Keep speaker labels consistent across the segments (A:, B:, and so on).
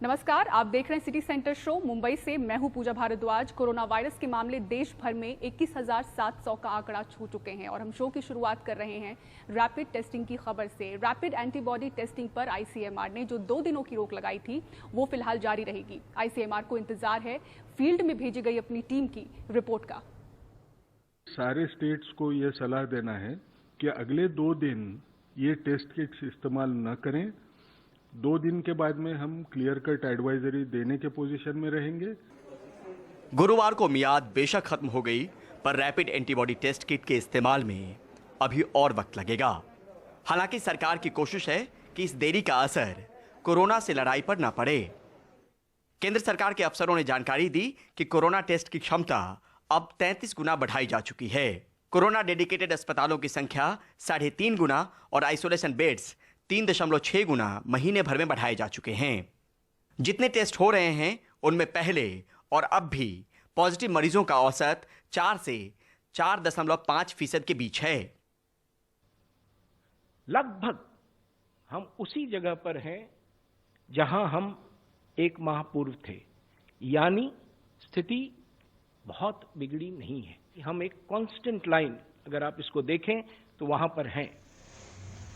A: नमस्कार, आप देख रहे हैं सिटी सेंटर शो। मुंबई से मैं हूं पूजा भारद्वाज। कोरोना वायरस के मामले देश भर में 21,700 का आंकड़ा छू चुके हैं और हम शो की शुरुआत कर रहे हैं रैपिड टेस्टिंग की खबर से। रैपिड एंटीबॉडी टेस्टिंग पर आईसीएमआर ने जो 2 दिनों की रोक लगाई थी वो फिलहाल जारी रहेगी। आईसीएमआर को इंतजार है फील्ड में भेजी गई अपनी टीम की रिपोर्ट का।
B: सारे स्टेट्स को ये सलाह देना है कि अगले 2 दिन ये टेस्ट किट्स इस्तेमाल न करें। 2 दिन के बाद में हम क्लियर कट एडवाइजरी देने के पोजीशन में रहेंगे।
C: गुरुवार को मियाद बेशक खत्म हो गई, पर रैपिड एंटीबॉडी टेस्ट किट के इस्तेमाल में अभी और वक्त लगेगा। हालांकि सरकार की कोशिश है कि इस देरी का असर कोरोना से लड़ाई पर न पड़े। केंद्र सरकार के अफसरों ने जानकारी दी कि कोरोना टेस्ट की क्षमता अब 33 गुना बढ़ाई जा चुकी है। कोरोना डेडिकेटेड अस्पतालों की संख्या 3.5 गुना और आइसोलेशन बेड्स 3.6 गुना महीने भर में बढ़ाए जा चुके हैं। जितने टेस्ट हो रहे हैं उनमें पहले और अब भी पॉजिटिव मरीजों का औसत 4 से 4.5% के बीच है।
D: लगभग हम उसी जगह पर हैं जहां हम 1 माह पूर्व थे, यानी स्थिति बहुत बिगड़ी नहीं है। हम एक कांस्टेंट लाइन, अगर आप इसको देखें तो वहां पर हैं।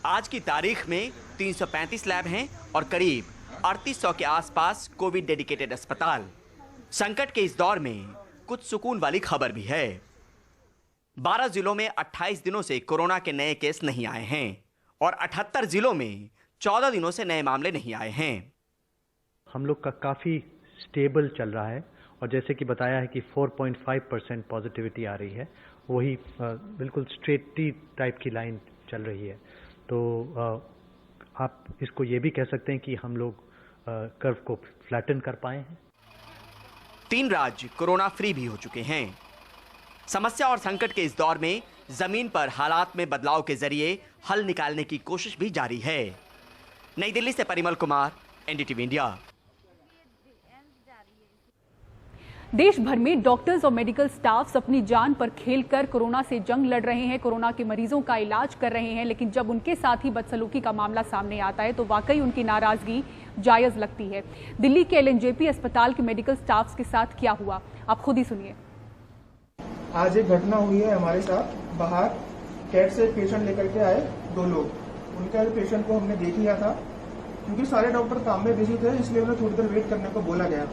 C: आज की तारीख में 335 लैब हैं और करीब 3800 के आसपास कोविड डेडिकेटेड अस्पताल। संकट के इस दौर में कुछ सुकून वाली खबर भी है। 12 जिलों में 28 दिनों से कोरोना के नए केस नहीं आए हैं और 78 जिलों में 14 दिनों से नए मामले नहीं आए हैं।
E: हम लोग का काफ़ी स्टेबल चल रहा है और जैसे कि बताया है कि 4.5% पॉजिटिविटी आ रही है, वही बिल्कुल स्ट्रेट टी टाइप की लाइन चल रही है। तो आप इसको ये भी कह सकते हैं कि हम लोग कर्व को फ्लैटन कर पाए हैं।
C: 3 राज्य कोरोना फ्री भी हो चुके हैं। समस्या और संकट के इस दौर में जमीन पर हालात में बदलाव के जरिए हल निकालने की कोशिश भी जारी है। नई दिल्ली से परिमल कुमार, एनडीटीवी इंडिया।
A: देश भर में डॉक्टर्स और मेडिकल स्टाफ्स अपनी जान पर खेलकर कोरोना से जंग लड़ रहे हैं, कोरोना के मरीजों का इलाज कर रहे हैं। लेकिन जब उनके साथ ही बदसलूकी का मामला सामने आता है तो वाकई उनकी नाराजगी जायज लगती है। दिल्ली के एलएनजेपी अस्पताल के मेडिकल स्टाफ्स के साथ क्या हुआ, आप खुद ही सुनिए।
F: आज एक घटना हुई है हमारे साथ। बाहर कैट से पेशेंट लेकर के आए 2 लोग। उनका पेशेंट को हमने देख लिया था। क्योंकि सारे डॉक्टर काम में बिजी थे, इसलिए उन्हें थोड़ी देर वेट करने को बोला गया,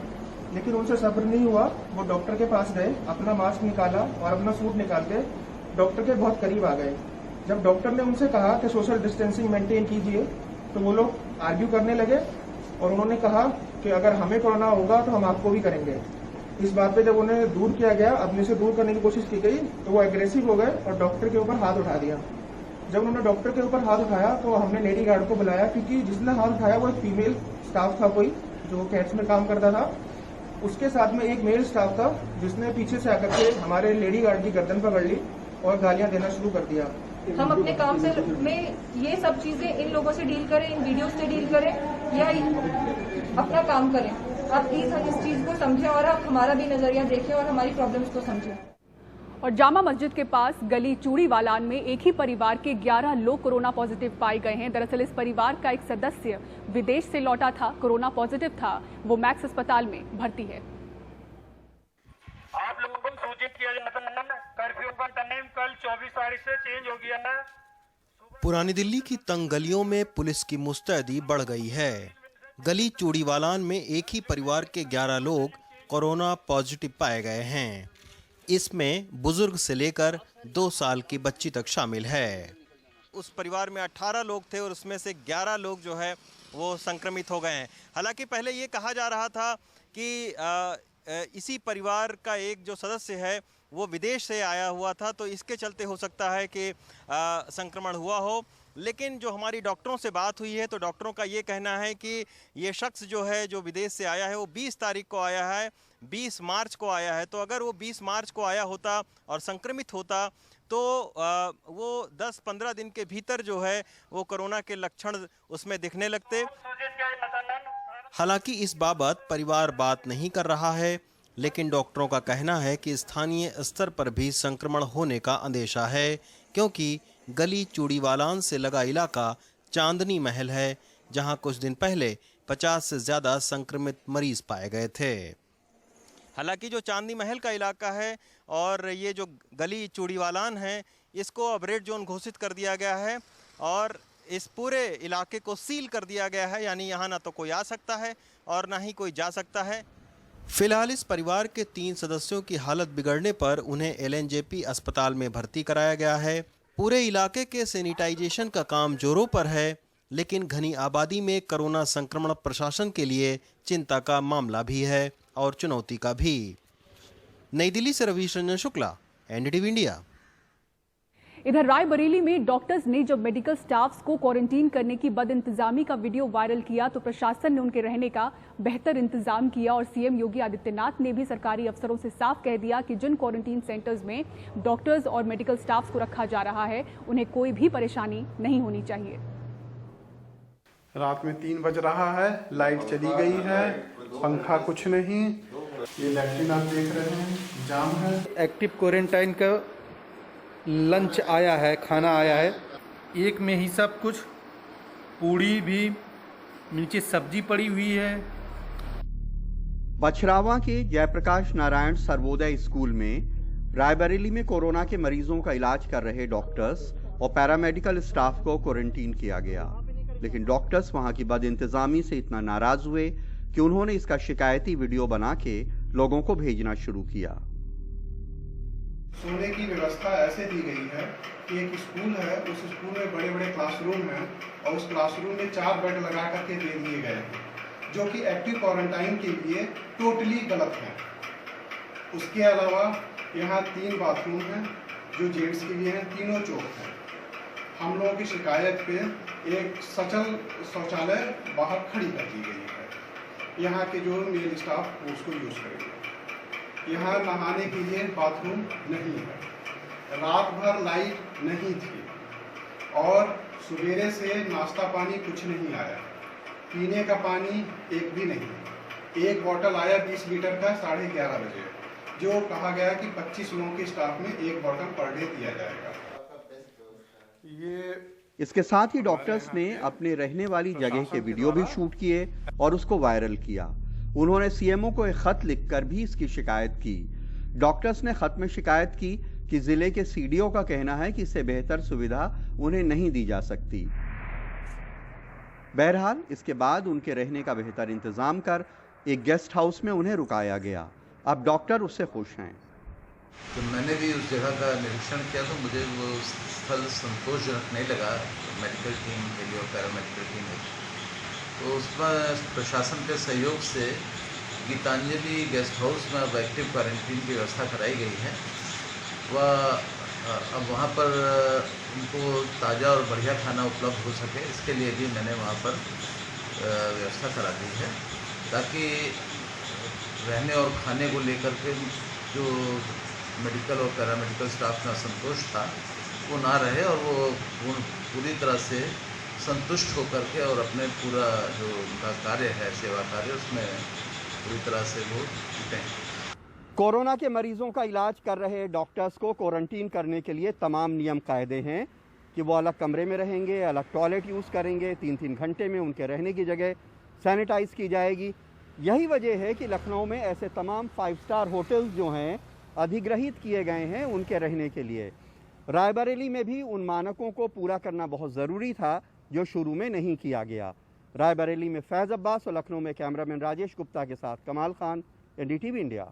F: लेकिन उनसे सब्र नहीं हुआ। वो डॉक्टर के पास गए, अपना मास्क निकाला और अपना सूट निकाल के डॉक्टर के बहुत करीब आ गए। जब डॉक्टर ने उनसे कहा कि सोशल डिस्टेंसिंग मेंटेन कीजिए, तो वो लोग आर्ग्यू करने लगे और उन्होंने कहा कि अगर हमें कोरोना होगा तो हम आपको भी करेंगे। इस बात पे जब उन्हें दूर किया गया, अपने से दूर करने की कोशिश की गई, तो वो एग्रेसिव हो गए और डॉक्टर के ऊपर हाथ उठा दिया। जब उन्होंने डॉक्टर के ऊपर हाथ उठाया तो हमने लेडी गार्ड को बुलाया, क्योंकि जिसने हाथ उठाया वो एक फीमेल स्टाफ था, कोई जो कैट्स में काम करता था। उसके साथ में एक मेल स्टाफ था जिसने पीछे से आकर के हमारे लेडी गार्ड की गर्दन पकड़ ली और गालियां देना शुरू कर दिया।
G: हम अपने काम से में ये सब चीजें इन लोगों से डील करें, इन वीडियो से डील करें या अपना काम करें। आप प्लीज हम इस चीज को समझें और आप हमारा भी नजरिया देखें और हमारी प्रॉब्लम्स को समझें।
A: और जामा मस्जिद के पास गली चूड़ीवालान में एक ही परिवार के 11 लोग कोरोना पॉजिटिव पाए गए हैं। दरअसल इस परिवार का एक सदस्य विदेश से लौटा था, कोरोना पॉजिटिव था, वो मैक्स अस्पताल में भर्ती है।
H: आप लोगों को सूचित किया जाता है, कर्फ्यू का टाइम कल 24 तारीख से चेंज हो गया है।
I: पुरानी दिल्ली की तंग गलियों में पुलिस की मुस्तैदी बढ़ गई है। गली चूड़ीवालान में एक ही परिवार के 11 लोग कोरोना पॉजिटिव पाए गए हैं। इसमें बुजुर्ग से लेकर 2 साल की बच्ची तक शामिल है। उस परिवार में 18 लोग थे और उसमें से 11 लोग जो है वो संक्रमित हो गए हैं। हालांकि पहले ये कहा जा रहा था कि इसी परिवार का एक जो सदस्य है वो विदेश से आया हुआ था, तो इसके चलते हो सकता है कि संक्रमण हुआ हो। लेकिन जो हमारी डॉक्टरों से बात हुई है तो डॉक्टरों का ये कहना है कि ये शख्स जो है जो विदेश से आया है वो 20 तारीख को आया है, 20 मार्च को आया है। तो अगर वो 20 मार्च को आया होता और संक्रमित होता तो वो 10-15 दिन के भीतर जो है वो कोरोना के लक्षण उसमें दिखने लगते। हालांकि इस बाबत परिवार बात नहीं कर रहा है, लेकिन डॉक्टरों का कहना है कि स्थानीय स्तर पर भी संक्रमण होने का अंदेशा है, क्योंकि गली चूड़ीवालान से लगा इलाका चांदनी महल है, जहां कुछ दिन पहले 50 से ज्यादा संक्रमित मरीज पाए गए थे। हालांकि जो चांदनी महल का इलाका है और ये जो गली चूड़ीवालान है, इसको अब रेड जोन घोषित कर दिया गया है और इस पूरे इलाके को सील कर दिया गया है, यानी यहाँ ना तो कोई आ सकता है और ना ही कोई जा सकता है। फिलहाल इस परिवार के 3 सदस्यों की हालत बिगड़ने पर उन्हें एलएनजेपी अस्पताल में भर्ती कराया गया है। पूरे इलाके के सैनिटाइजेशन का काम जोरों पर है, लेकिन घनी आबादी में कोरोना संक्रमण प्रशासन के लिए चिंता का मामला भी है और चुनौती का भी। नई दिल्ली से रवीश रंजन शुक्ला, एनडीटीवी इंडिया।
A: इधर रायबरेली में डॉक्टर्स ने जब मेडिकल स्टाफ्स को क्वारंटीन करने की बदइंतजामी का वीडियो वायरल किया तो प्रशासन ने उनके रहने का बेहतर इंतजाम किया और सीएम योगी आदित्यनाथ ने भी सरकारी अफसरों से साफ कह दिया कि जिन क्वारंटीन सेंटर्स में डॉक्टर्स और मेडिकल स्टाफ्स को रखा जा रहा है उन्हें कोई भी परेशानी नहीं होनी चाहिए।
J: रात में 3 बज रहा है, लाइट चली गई है, पंखा कुछ नहीं, ये लैट्रिन आप देख रहे हैं जाम है।
K: एक्टिव क्वारंटाइन का लंच आया है, खाना आया है, एक में ही सब कुछ, पूड़ी भी, नीचे सब्जी पड़ी हुई है।
L: बछरावा के जयप्रकाश नारायण सर्वोदय स्कूल में रायबरेली में कोरोना के मरीजों का इलाज कर रहे डॉक्टर्स और पैरामेडिकल स्टाफ को क्वारंटीन किया गया, लेकिन डॉक्टर्स वहां की बदइंतजामी से इतना नाराज हुए कि उन्होंने इसका शिकायती वीडियो बना के लोगों को भेजना शुरू किया।
J: सोने की व्यवस्था ऐसे दी गई है कि एक स्कूल है, उस स्कूल में बड़े बड़े क्लासरूम हैं और उस क्लासरूम में 4 बेड लगा करके दे दिए गए हैं, जो कि एक्टिव क्वारंटाइन के लिए टोटली गलत है। उसके अलावा यहाँ 3 बाथरूम हैं जो जेंट्स के लिए हैं, तीनों चौक हैं। हम लोगों की शिकायत पे एक सचल शौचालय बाहर खड़ी कर दी गई है। यहाँ के जो मेल स्टाफ उसको यूज करेंगे। यहाँ नहाने के लिए बाथरूम नहीं है, रात भर लाइट नहीं थी और सवेरे से नाश्ता पानी कुछ नहीं आया, पीने का पानी एक भी नहीं। एक बोतल आया 20 लीटर का 11:30 बजे, जो कहा गया कि 25 लोगों के स्टाफ में 1 बोतल पर डे दिया जाएगा।
L: इसके साथ ही डॉक्टर्स ने अपने रहने वाली जगह के वीडियो भी शूट किए और उसको वायरल किया। उन्होंने सीएमओ को एक खत लिखकर भी इसकी शिकायत की। डॉक्टर्स ने खत में शिकायत की कि जिले के सीडीओ का कहना है कि इससे बेहतर सुविधा उन्हें नहीं दी जा सकती। बहरहाल इसके बाद उनके रहने का बेहतर इंतजाम कर एक गेस्ट हाउस में उन्हें रुकाया गया। अब डॉक्टर उससे खुश हैं।
M: जब मैंने भी उस जगह का निरीक्षण किया तो मुझे वो स्थल संतोषजनक नहीं लगा मेडिकल टीम के लिए और पैरामेडिकल टीम के लिए। तो उसमें प्रशासन के सहयोग से गीतांजलि गेस्ट हाउस में अब एक्टिव क्वारंटीन की व्यवस्था कराई गई है। वह अब वहाँ पर उनको ताज़ा और बढ़िया खाना उपलब्ध हो सके, इसके लिए भी मैंने वहाँ पर व्यवस्था करा दी है, ताकि रहने और खाने को लेकर के जो मेडिकल और पैरामेडिकल स्टाफ में असंतोष था वो ना रहे और वो पूरी तरह से संतुष्ट होकर के और अपने पूरा जो उनका कार्य है, सेवा कार्य, उसमें पूरी तरह से वो जुटे हैं।
L: कोरोना के मरीजों का इलाज कर रहे डॉक्टर्स को क्वारंटीन करने के लिए तमाम नियम कायदे हैं कि वो अलग कमरे में रहेंगे, अलग टॉयलेट यूज़ करेंगे, 3-3 घंटे में उनके रहने की जगह सैनिटाइज की जाएगी। यही वजह है कि लखनऊ में ऐसे तमाम 5 स्टार होटल्स जो हैं अधिग्रहित किए गए हैं उनके रहने के लिए। रायबरेली में भी उन मानकों को पूरा करना बहुत ज़रूरी था जो शुरू में नहीं किया गया। रायबरेली में फैज़ अब्बास और लखनऊ में कैमरामैन राजेश गुप्ता के साथ कमाल खान, एनडीटीवी इंडिया।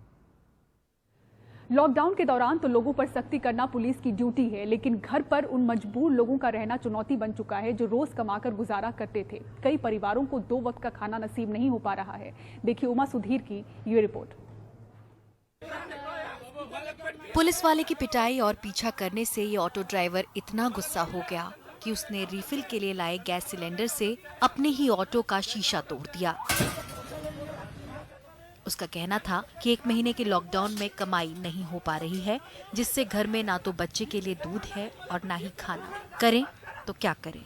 A: लॉकडाउन के दौरान तो लोगों पर सख्ती करना पुलिस की ड्यूटी है, लेकिन घर पर उन मजबूर लोगों का रहना चुनौती बन चुका है जो रोज कमाकर गुजारा करते थे। कई परिवारों को 2 वक्त का खाना नसीब नहीं हो पा रहा है। देखिए उमा सुधीर की ये रिपोर्ट।
N: पुलिस वाले की पिटाई और पीछा करने से ये ऑटो ड्राइवर इतना गुस्सा हो गया कि उसने रिफिल के लिए लाए गैस सिलेंडर से अपने ही ऑटो का शीशा तोड़ दिया। उसका कहना था कि 1 महीने के लॉकडाउन में कमाई नहीं हो पा रही है, जिससे घर में ना तो बच्चे के लिए दूध है और ना ही खाना। करें तो क्या करें।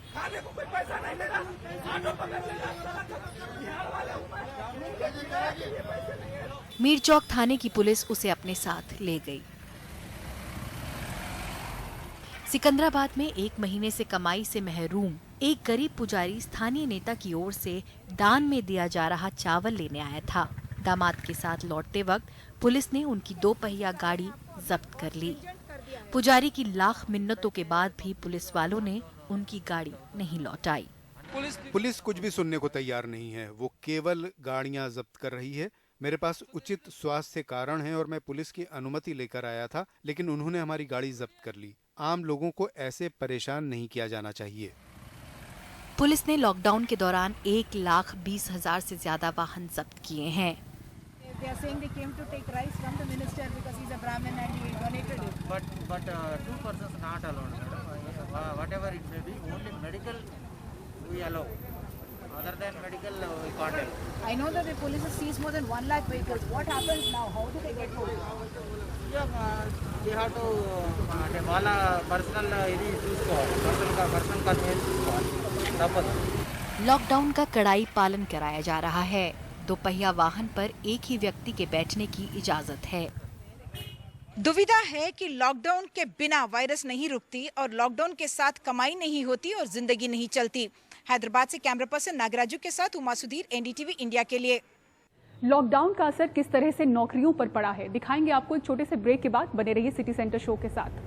N: मीरचौक थाने की पुलिस उसे अपने साथ ले गई। सिकंदराबाद में 1 महीने से कमाई से महरूम एक गरीब पुजारी स्थानीय नेता की ओर से दान में दिया जा रहा चावल लेने आया था। दामाद के साथ लौटते वक्त पुलिस ने उनकी 2 पहिया गाड़ी जब्त कर ली। पुजारी की लाख मिन्नतों के बाद भी पुलिस वालों ने उनकी गाड़ी नहीं लौटाई।
O: पुलिस कुछ भी सुनने को तैयार नहीं है, वो केवल गाड़ियां जब्त कर रही है। मेरे पास उचित स्वास्थ्य कारण है और मैं पुलिस की अनुमति लेकर आया था, लेकिन उन्होंने हमारी गाड़ी जब्त कर ली। आम लोगों को ऐसे परेशान नहीं किया जाना चाहिए।
N: पुलिस ने लॉकडाउन के दौरान 1,20,000 से ज्यादा वाहन जब्त किए हैं।
P: They are saying they came to take rice from the minister because he's a Brahmin and he donated it.
Q: But 2 persons not allowed, madam. Whatever it may be, only medical we allow. Other than medical, we can't allow.
P: I know that the police has seized more than 1 lakh vehicles. What happens now? How do they get hold?
Q: Yeah, they have to వాళ్ళ personal ఇది చూసుకోవాలి, personal का mail చూసుకోవాలి తప్పదు।
N: Lockdown का कड़ाई पालन कराया जा रहा है। 2 पहिया वाहन पर एक ही व्यक्ति के बैठने की इजाजत है।
P: दुविधा है कि लॉकडाउन के बिना वायरस नहीं रुकती और लॉकडाउन के साथ कमाई नहीं होती और जिंदगी नहीं चलती। हैदराबाद से कैमरा पर्सन नागराजू के साथ उमा सुधीर, एनडीटीवी इंडिया के लिए।
A: लॉकडाउन का असर किस तरह से नौकरियों पर पड़ा है, दिखाएंगे आपको एक छोटे से ब्रेक के बाद। बने रहिए सिटी सेंटर शो के साथ।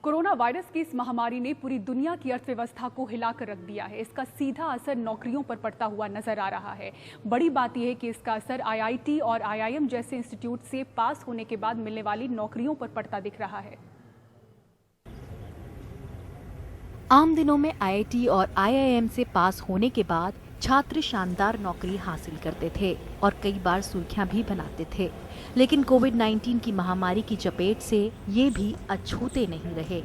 A: कोरोना वायरस की इस महामारी ने पूरी दुनिया की अर्थव्यवस्था को हिलाकर रख दिया है। इसका सीधा असर नौकरियों पर पड़ता हुआ नजर आ रहा है। बड़ी बात यह है कि इसका असर आईआईटी और आईआईएम जैसे इंस्टीट्यूट से पास होने के बाद मिलने वाली नौकरियों पर पड़ता दिख रहा है।
N: आम दिनों में आईआईटी और आईआईएम से पास होने के बाद छात्र शानदार नौकरी हासिल करते थे और कई बार सुर्खियां भी बनाते थे, लेकिन कोविड-19 की महामारी की चपेट से ये भी अछूते नहीं रहे।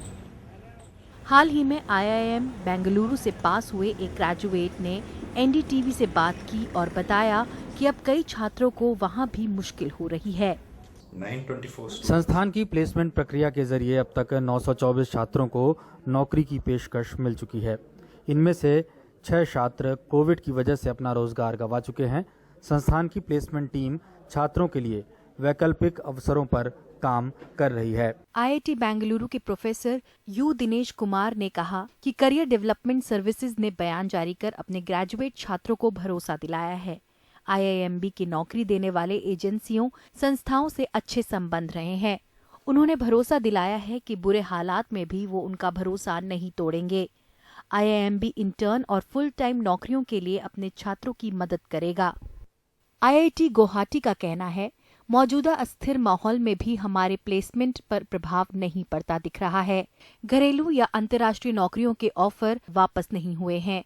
N: हाल ही में आईआईएम बेंगलुरु से पास हुए एक ग्रेजुएट ने एनडीटीवी से बात की और बताया कि अब कई छात्रों को वहां भी मुश्किल हो रही है।
R: संस्थान की प्लेसमेंट प्रक्रिया के जरिए अब तक 924 छात्रों को नौकरी की पेशकश मिल चुकी है। इनमें से 6 छात्र कोविड की वजह से अपना रोजगार गंवा चुके हैं। संस्थान की प्लेसमेंट टीम छात्रों के लिए वैकल्पिक अवसरों पर काम कर रही है।
N: आईआईटी बेंगलुरु के प्रोफेसर यू दिनेश कुमार ने कहा कि करियर डेवलपमेंट सर्विसेज ने बयान जारी कर अपने ग्रेजुएट छात्रों को भरोसा दिलाया है। आईआईएमबी की नौकरी देने वाले एजेंसियों संस्थाओं से अच्छे संबंध रहे हैं। उन्होंने भरोसा दिलाया है कि बुरे हालात में भी वो उनका भरोसा नहीं तोड़ेंगे। आईआईएमबी इंटर्न और फुल टाइम नौकरियों के लिए अपने छात्रों की मदद करेगा। आईआईटी गुवाहाटी का कहना है, मौजूदा अस्थिर माहौल में भी हमारे प्लेसमेंट पर प्रभाव नहीं पड़ता दिख रहा है। घरेलू या अंतर्राष्ट्रीय नौकरियों के ऑफर वापस नहीं हुए हैं।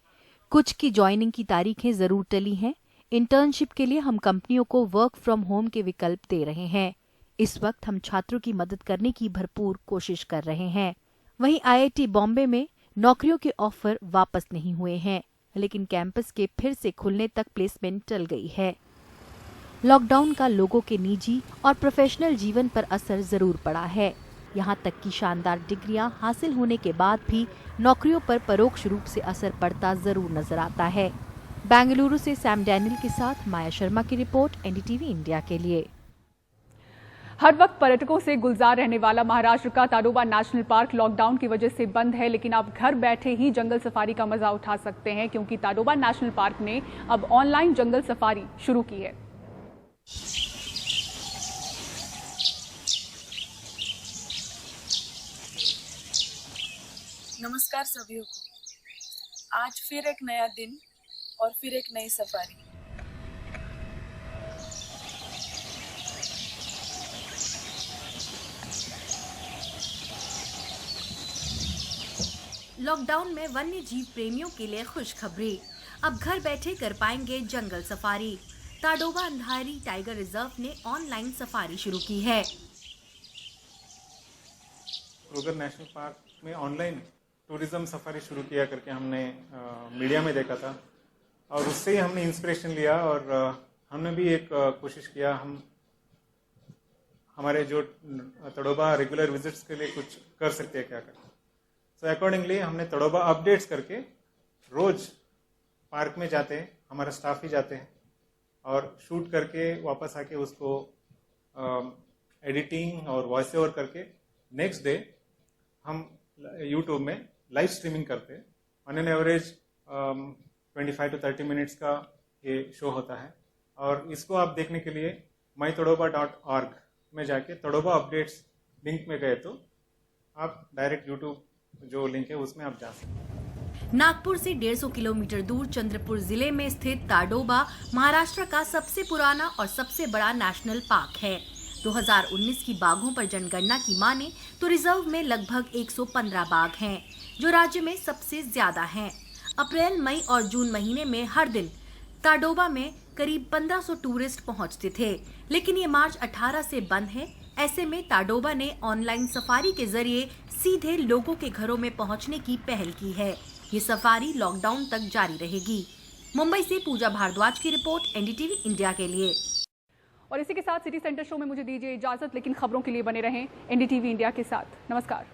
N: कुछ की ज्वाइनिंग की तारीखें जरूर टली हैं। इंटर्नशिप के लिए हम कंपनियों को वर्क फ्रॉम होम के विकल्प दे रहे हैं। इस वक्त हम छात्रों की मदद करने की भरपूर कोशिश कर रहे हैं। वहीं आईआईटी बॉम्बे में नौकरियों के ऑफर वापस नहीं हुए हैं, लेकिन कैंपस के फिर से खुलने तक प्लेसमेंट टल गई है। लॉकडाउन का लोगों के निजी और प्रोफेशनल जीवन पर असर जरूर पड़ा है। यहाँ तक कि शानदार डिग्रियां हासिल होने के बाद भी नौकरियों पर परोक्ष रूप से असर पड़ता जरूर नजर आता है। बेंगलुरु से सैम डैनियल के साथ माया शर्मा की रिपोर्ट, एनडीटीवी इंडिया के लिए।
A: हर वक्त पर्यटकों से गुलजार रहने वाला महाराष्ट्र का ताडोबा नेशनल पार्क लॉकडाउन की वजह से बंद है, लेकिन आप घर बैठे ही जंगल सफारी का मजा उठा सकते हैं, क्योंकि ताडोबा नेशनल पार्क ने अब ऑनलाइन जंगल सफारी शुरू की है।
S: नमस्कार सभी को। आज फिर एक नया दिन और फिर एक नई सफारी।
N: लॉकडाउन में वन्य जीव प्रेमियों के लिए खुशखबरी। अब घर बैठे कर पाएंगे जंगल safari. Tadoba Andhari tiger reserve ने ऑनलाइन सफारी शुरू की है।
T: क्रूगर नेशनल पार्क में ऑनलाइन टूरिज्म सफारी शुरू किया करके हमने मीडिया में देखा था और उससे ही हमने इंस्पिरेशन लिया और हमने भी एक कोशिश किया। हमारे जो तड़ोबा रेगुलर विजिट्स के लिए कुछ कर सकते हैं क्या करते हैं। सो अकॉर्डिंगली हमने तड़ोबा अपडेट्स करके रोज पार्क में जाते हैं, हमारा स्टाफ ही जाते हैं और शूट करके वापस आके उसको एडिटिंग और वॉइस ओवर करके नेक्स्ट डे हम यूट्यूब में लाइव स्ट्रीमिंग करते हैं। On an average 25 to 30 minutes का ये शो होता है और इसको आप देखने के लिए mytadoba.org में जाके तड़ोबा अपडेट्स लिंक में गए तो आप डायरेक्ट यूट्यूब जो लिंक है उसमें आप जा सकते हैं।
N: नागपुर से 150 किलोमीटर दूर चंद्रपुर जिले में स्थित ताडोबा महाराष्ट्र का सबसे पुराना और सबसे बड़ा नेशनल पार्क है। 2019 की बाघों पर जनगणना की माने तो रिजर्व में लगभग 115 बाघ हैं, जो राज्य में सबसे ज्यादा हैं। अप्रैल, मई और जून महीने में हर दिन ताडोबा में करीब 1500 टूरिस्ट पहुंचते थे, लेकिन ये मार्च 18 से बंद है। ऐसे में ताडोबा ने ऑनलाइन सफारी के जरिए सीधे लोगों के घरों में पहुंचने की पहल की है। ये सफारी लॉकडाउन तक जारी रहेगी। मुंबई से पूजा भारद्वाज की रिपोर्ट, एनडीटीवी इंडिया के लिए।
A: और इसी के साथ सिटी सेंटर शो में मुझे दीजिए इजाजत, लेकिन खबरों के लिए बने रहें एनडीटीवी इंडिया के साथ। नमस्कार।